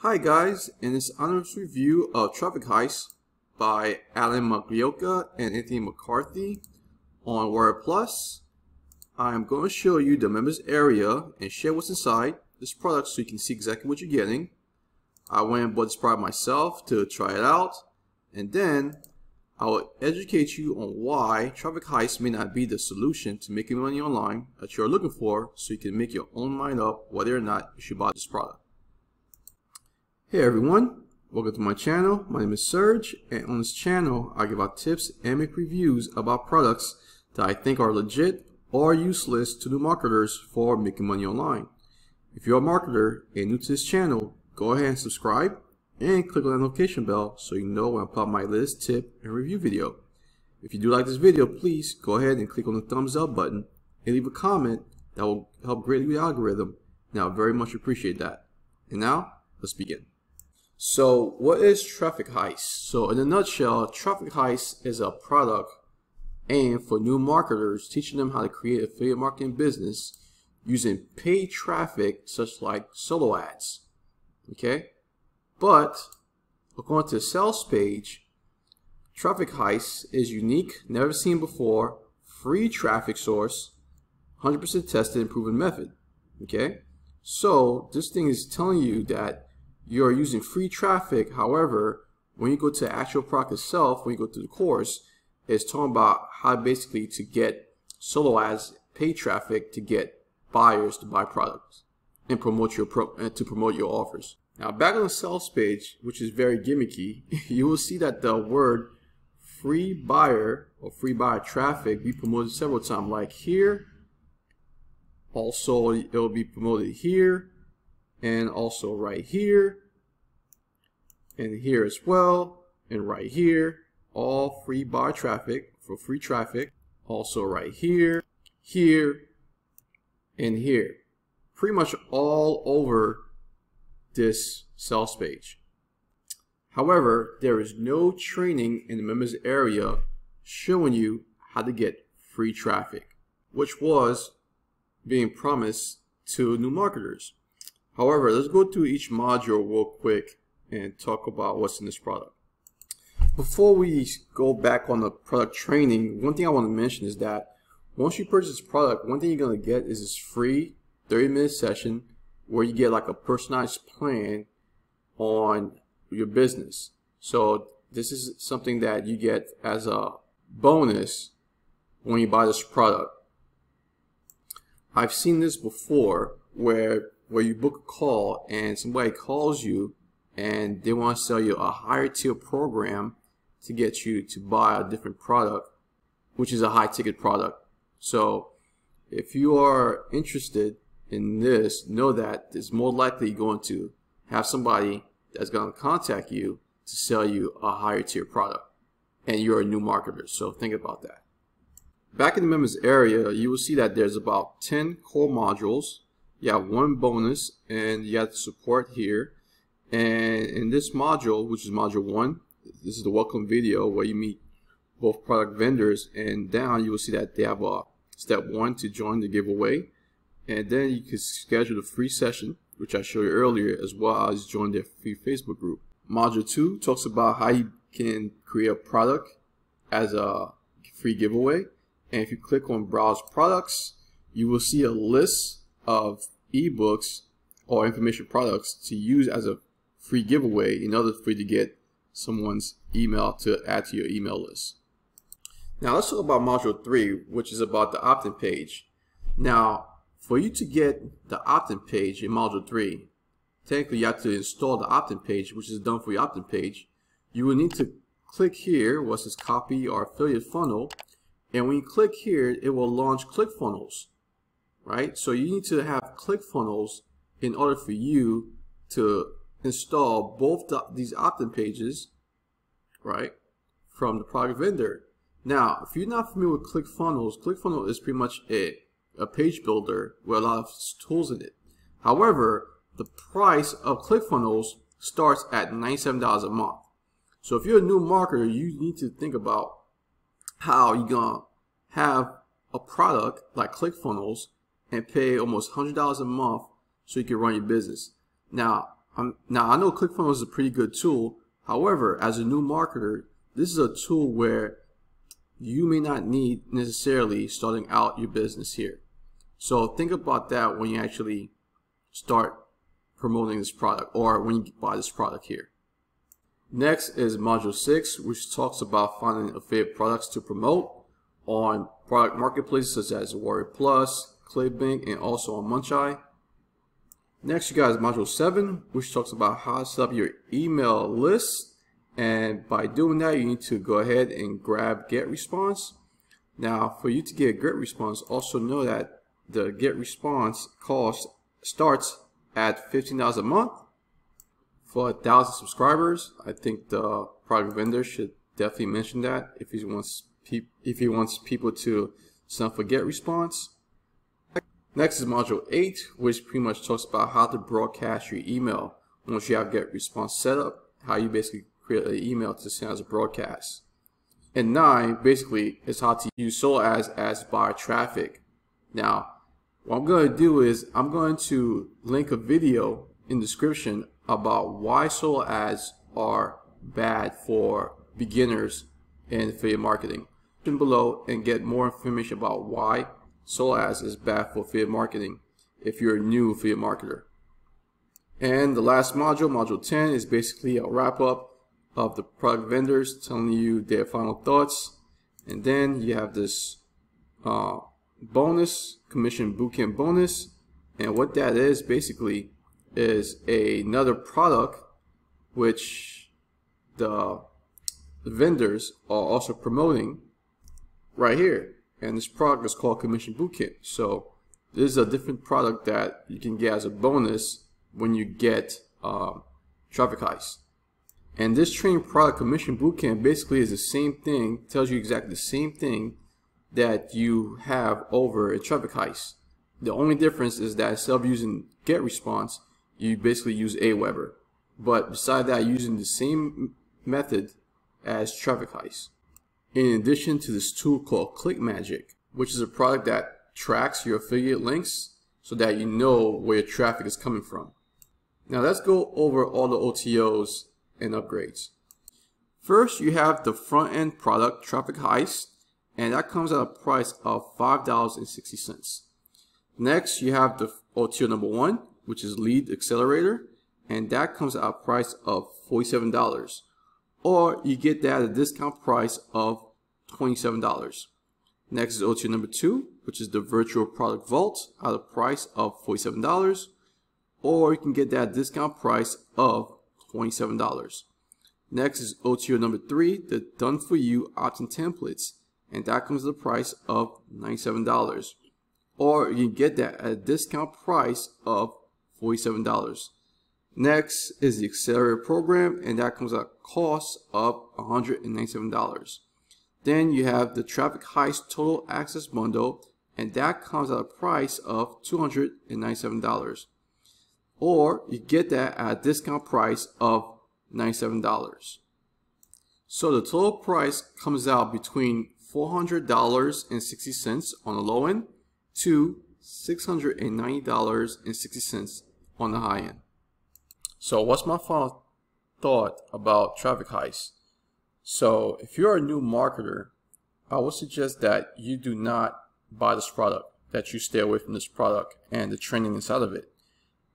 Hi guys, in this honest review of Traffic Heist by Alan Magliocca and Anthony McCarthy on WordPlus, I'm going to show you the members area and share what's inside this product so you can see exactly what you're getting. I went and bought this product myself to try it out, and then I will educate you on why Traffic Heist may not be the solution to making money online that you're looking for, so you can make your own mind up whether or not you should buy this product. Hey everyone, welcome to my channel. My name is Serge, and on this channel I give out tips and make reviews about products that I think are legit or useless to new marketers for making money online. If you're a marketer and new to this channel, go ahead and subscribe and click on the notification bell so you know when I put my latest tip and review video. If you do like this video, please go ahead and click on the thumbs up button and leave a comment. That will help greatly with the algorithm, and I very much appreciate that. And now, let's begin. So what is Traffic Heist? So in a nutshell, Traffic Heist is a product aimed for new marketers, teaching them how to create affiliate marketing business using paid traffic such like solo ads. Okay? But according to the sales page, Traffic Heist is unique, never seen before, free traffic source, 100% tested and proven method. Okay? So this thing is telling you that you're using free traffic. However, when you go to the actual product itself, when you go to the course, it's talking about how basically to get solo ads, paid traffic to get buyers to buy products and promote your offers. Now back on the sales page, which is very gimmicky, you will see that the word free buyer or free buyer traffic be promoted several times, like here. Also, it will be promoted here, and also right here, and here as well, and right here, all free buyer traffic for free traffic. Also right here, here, and here, pretty much all over this sales page. However, there is no training in the members area showing you how to get free traffic, which was being promised to new marketers. However, let's go through each module real quick and talk about what's in this product. Before we go back on the product training, one thing I want to mention is that once you purchase this product, one thing you're going to get is this free 30-minute session where you get like a personalized plan on your business. So this is something that you get as a bonus when you buy this product. I've seen this before where you book a call and somebody calls you and they want to sell you a higher tier program to get you to buy a different product, which is a high ticket product. So if you are interested in this, know that it's more likely going to have somebody that's going to contact you to sell you a higher tier product, and you're a new marketer, so think about that. Back in the members area, you will see that there's about 10 core modules. You have one bonus, and you have the support here. And in this module, which is module 1, this is the welcome video where you meet both product vendors, and down you will see that they have a step 1 to join the giveaway, and then you can schedule the free session, which I showed you earlier, as well as join their free Facebook group. Module 2 talks about how you can create a product as a free giveaway, and if you click on browse products, you will see a list of ebooks or information products to use as a free giveaway in order for you to get someone's email to add to your email list. Now let's talk about module 3, which is about the opt-in page. Now for you to get the opt-in page in module 3, technically you have to install the opt-in page, which is done for your opt-in page. You will need to click here where it says copy or affiliate funnel, and when you click here it will launch ClickFunnels, right? So you need to have ClickFunnels in order for you to install both these opt-in pages, right, from the product vendor. Now, if you're not familiar with ClickFunnels, ClickFunnels is pretty much a page builder with a lot of tools in it. However, the price of ClickFunnels starts at $97 a month. So if you're a new marketer, you need to think about how you're gonna have a product like ClickFunnels and pay almost $100 a month so you can run your business. Now, Now I know ClickFunnels is a pretty good tool. However, as a new marketer, this is a tool where you may not need necessarily starting out your business here. So think about that when you actually start promoting this product or when you buy this product here. Next is module 6, which talks about finding affiliate products to promote on product marketplaces such as Warrior Plus, ClickBank, and also on Muncheye. Next, you guys, module 7, which talks about how to set up your email list. And by doing that, you need to go ahead and grab get response. Now, for you to get get response, also know that the get response cost starts at $15 a month for 1,000 subscribers. I think the product vendor should definitely mention that if he wants people to sign up for get response. Next is module 8, which pretty much talks about how to broadcast your email once you have get response set up, how you basically create an email to send as a broadcast. And 9 basically is how to use solo ads as buyer traffic. Now, what I'm going to do is I'm going to link a video in the description about why solo ads are bad for beginners in affiliate marketing below, and get more information about why solo ads is bad for affiliate marketing if you're a new affiliate marketer. And the last module, module 10, is basically a wrap up of the product vendors telling you their final thoughts. And then you have this bonus, commission bootcamp bonus. And what that is basically is another product which the vendors are also promoting right here. And this product is called Commission Bootcamp. So this is a different product that you can get as a bonus when you get trafficheist. And this training product, Commission Bootcamp, basically is the same thing, tells you exactly the same thing that you have over in trafficheist. The only difference is that instead of using get response, you basically use Aweber. But beside that, using the same method as trafficheist. In addition to this tool called ClickMagick, which is a product that tracks your affiliate links so that you know where your traffic is coming from. Now let's go over all the OTOs and upgrades. First, you have the front end product trafficheist, and that comes at a price of $5.60. Next, you have the OTO number 1, which is lead accelerator, and that comes at a price of $47. Or you get that at a discount price of $27. Next is OTO number 2, which is the virtual product vault at a price of $47. Or you can get that at a discount price of $27. Next is OTO number 3, the done for you opt-in templates, and that comes at the price of $97. Or you can get that at a discount price of $47. Next is the accelerator program, and that comes at a cost of $197. Then you have the trafficheist total access bundle, and that comes at a price of $297. Or you get that at a discount price of $97. So the total price comes out between $400.60 on the low end to $690.60 on the high end. So what's my final thought about trafficheist? So if you're a new marketer, I would suggest that you do not buy this product, that you stay away from this product and the training inside of it.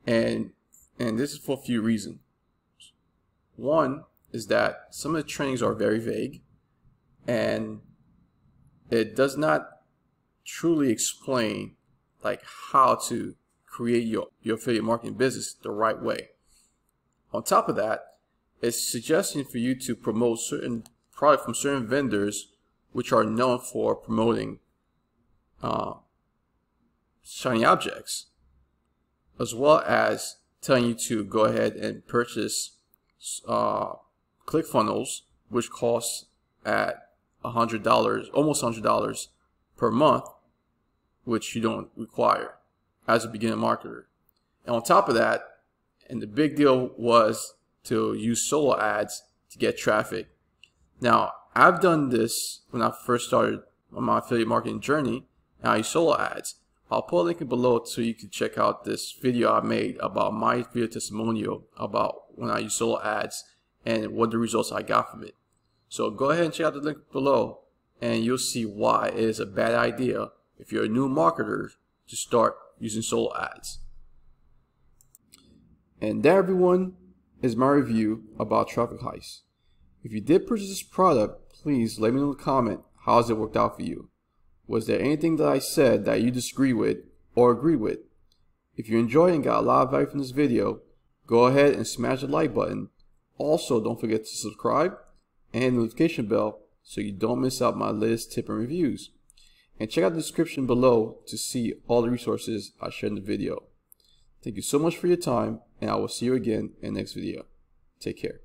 And this is for a few reasons. One is that some of the trainings are very vague, and it does not truly explain like how to create your affiliate marketing business the right way. On top of that, it's suggesting for you to promote certain product from certain vendors which are known for promoting shiny objects, as well as telling you to go ahead and purchase ClickFunnels, which costs at $100, almost $100 per month, which you don't require as a beginner marketer. And on top of that, and the big deal was to use solo ads to get traffic. Now, I've done this when I first started on my affiliate marketing journey, and I use solo ads. I'll put a link below so you can check out this video I made about my video testimonial about when I use solo ads and what the results I got from it. So go ahead and check out the link below and you'll see why it is a bad idea if you're a new marketer to start using solo ads. And that, everyone, is my review about Traffic Heist. If you did purchase this product, please let me know in the comment how has it worked out for you. Was there anything that I said that you disagree with or agree with? If you enjoyed and got a lot of value from this video, go ahead and smash the like button. Also, don't forget to subscribe and the notification bell so you don't miss out my latest tip and reviews. And check out the description below to see all the resources I shared in the video. Thank you so much for your time, and I will see you again in the next video. Take care.